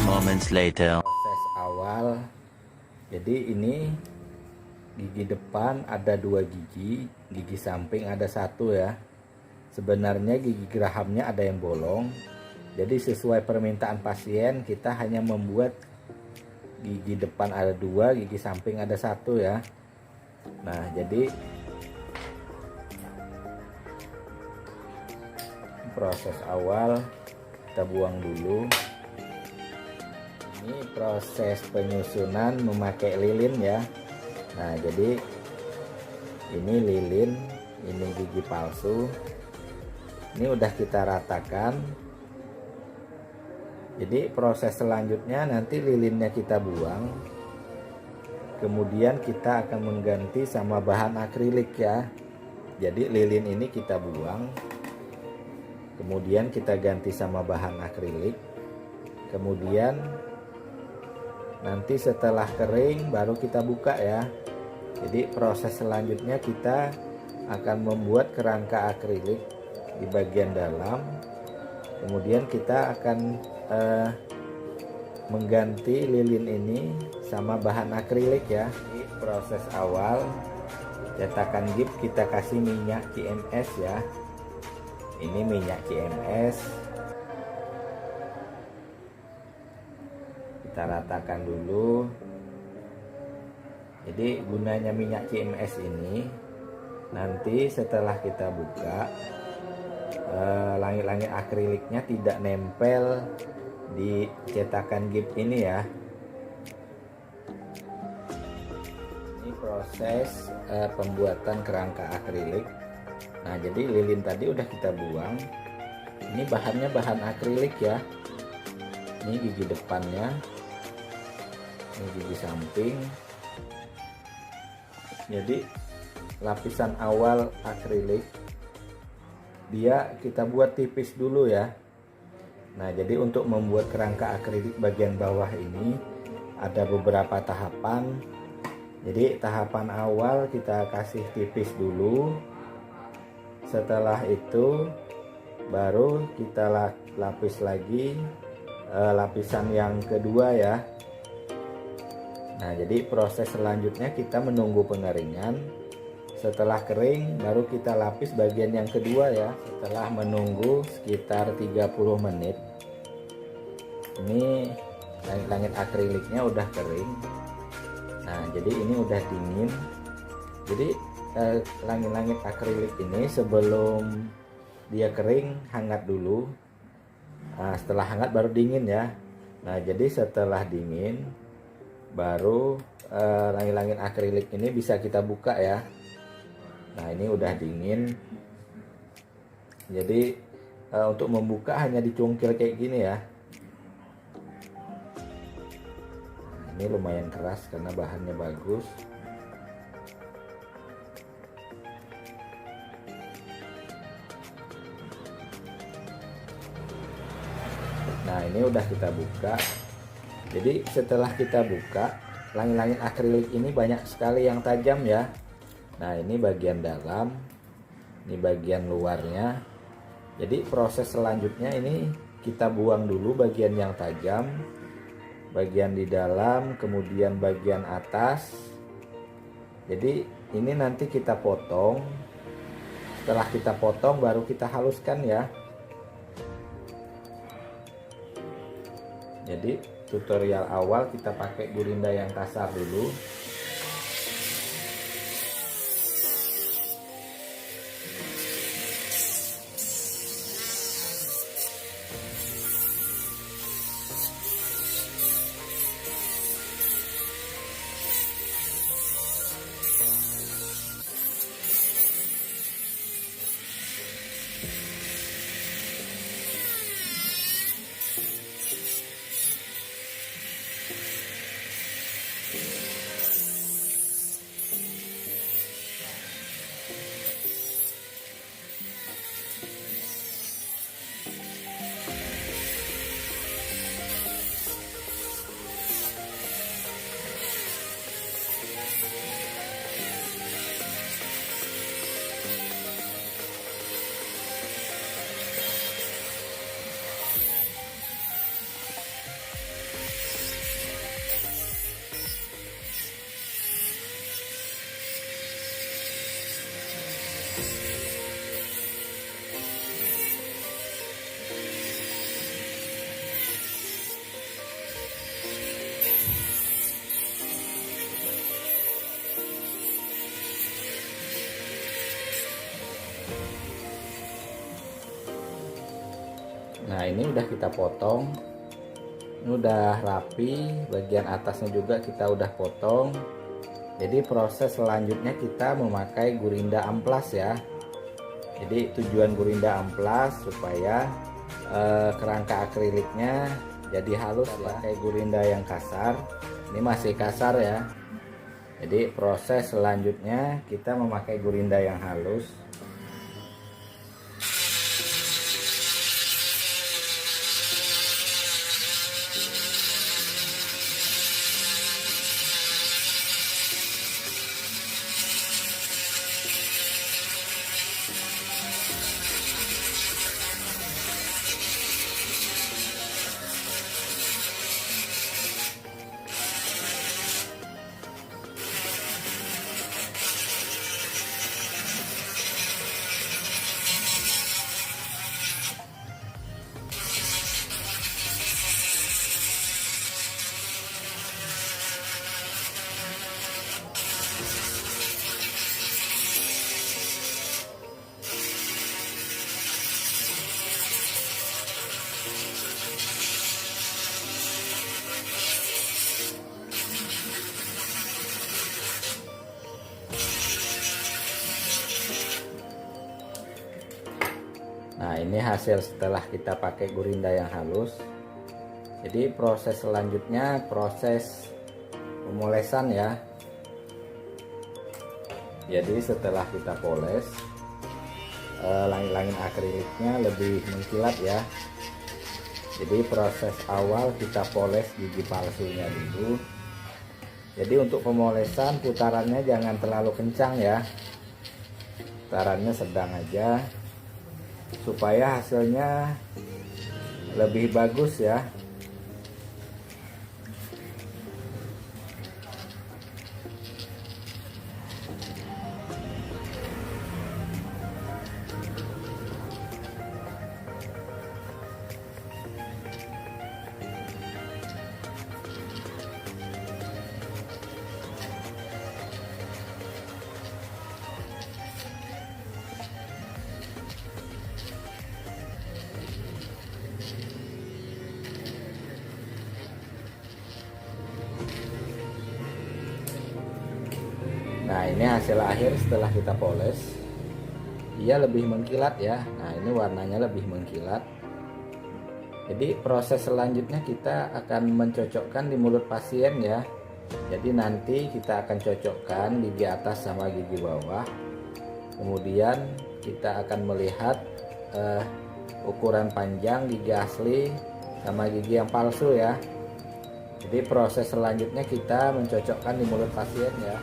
Moments later. Proses awal, jadi ini gigi depan ada 2 gigi, gigi samping ada 1 ya. Sebenarnya gigi gerahamnya ada yang bolong, jadi sesuai permintaan pasien kita hanya membuat gigi depan ada 2, gigi samping ada 1 ya. Nah, jadi proses awal kita buang dulu. Ini proses penyusunan memakai lilin ya. Nah, jadi ini lilin, ini gigi palsu. Ini udah kita ratakan. Jadi proses selanjutnya nanti lilinnya kita buang. Kemudian kita akan mengganti sama bahan akrilik ya. Jadi lilin ini kita buang. Kemudian kita ganti sama bahan akrilik. Kemudian nanti setelah kering baru kita buka ya. Jadi proses selanjutnya kita akan membuat kerangka akrilik di bagian dalam. Kemudian kita akan mengganti lilin ini sama bahan akrilik ya. Di proses awal cetakan gips kita kasih minyak CMS ya. Ini minyak CMS. Kita ratakan dulu. Jadi gunanya minyak CMS ini nanti setelah kita buka, langit-langit akriliknya tidak nempel di cetakan gips ini ya. Ini proses pembuatan kerangka akrilik. Nah, jadi lilin tadi udah kita buang. Ini bahannya bahan akrilik ya. Ini gigi depannya, ini gigi samping. Jadi lapisan awal akrilik dia kita buat tipis dulu ya. Nah, jadi untuk membuat kerangka akrilik bagian bawah ini ada beberapa tahapan. Jadi tahapan awal kita kasih tipis dulu. Setelah itu baru kita lapis lagi lapisan yang kedua ya. Nah, jadi proses selanjutnya kita menunggu pengeringan. Setelah kering baru kita lapis bagian yang kedua ya. Setelah menunggu sekitar 30 menit, ini langit-langit akriliknya udah kering. Nah, jadi ini udah dingin. Jadi langit-langit akrilik ini sebelum dia kering hangat dulu. Nah, setelah hangat baru dingin ya. Nah, jadi setelah dingin baru langit-langit akrilik ini bisa kita buka ya. Nah, ini udah dingin. Jadi untuk membuka hanya dicungkil kayak gini ya. Nah, ini lumayan keras karena bahannya bagus. Nah, ini udah kita buka. Jadi setelah kita buka, langit-langit akrilik ini banyak sekali yang tajam ya. Nah, ini bagian dalam, ini bagian luarnya. Jadi proses selanjutnya ini kita buang dulu bagian yang tajam, bagian di dalam, kemudian bagian atas. Jadi ini nanti kita potong. Setelah kita potong baru kita haluskan ya. Jadi tutorial awal kita pakai gurinda yang kasar dulu. Nah, ini udah kita potong. Ini udah rapi, bagian atasnya juga kita udah potong. Jadi proses selanjutnya kita memakai gurinda amplas ya. Jadi tujuan gurinda amplas supaya kerangka akriliknya jadi halus ya. Pakai gurinda yang kasar. Ini masih kasar ya. Jadi proses selanjutnya kita memakai gurinda yang halus. Nah, ini hasil setelah kita pakai gurinda yang halus. Jadi proses selanjutnya proses pemolesan ya. Jadi setelah kita poles, langit-langit akriliknya lebih mengkilat ya. Jadi proses awal kita poles gigi palsunya dulu. Jadi untuk pemolesan putarannya jangan terlalu kencang ya, putarannya sedang aja supaya hasilnya lebih bagus ya. Nah, ini hasil akhir setelah kita poles. Ia lebih mengkilat ya. Nah, ini warnanya lebih mengkilat. Jadi proses selanjutnya kita akan mencocokkan di mulut pasien ya. Jadi nanti kita akan cocokkan gigi atas sama gigi bawah. Kemudian kita akan melihat ukuran panjang gigi asli sama gigi yang palsu ya. Jadi proses selanjutnya kita mencocokkan di mulut pasien ya.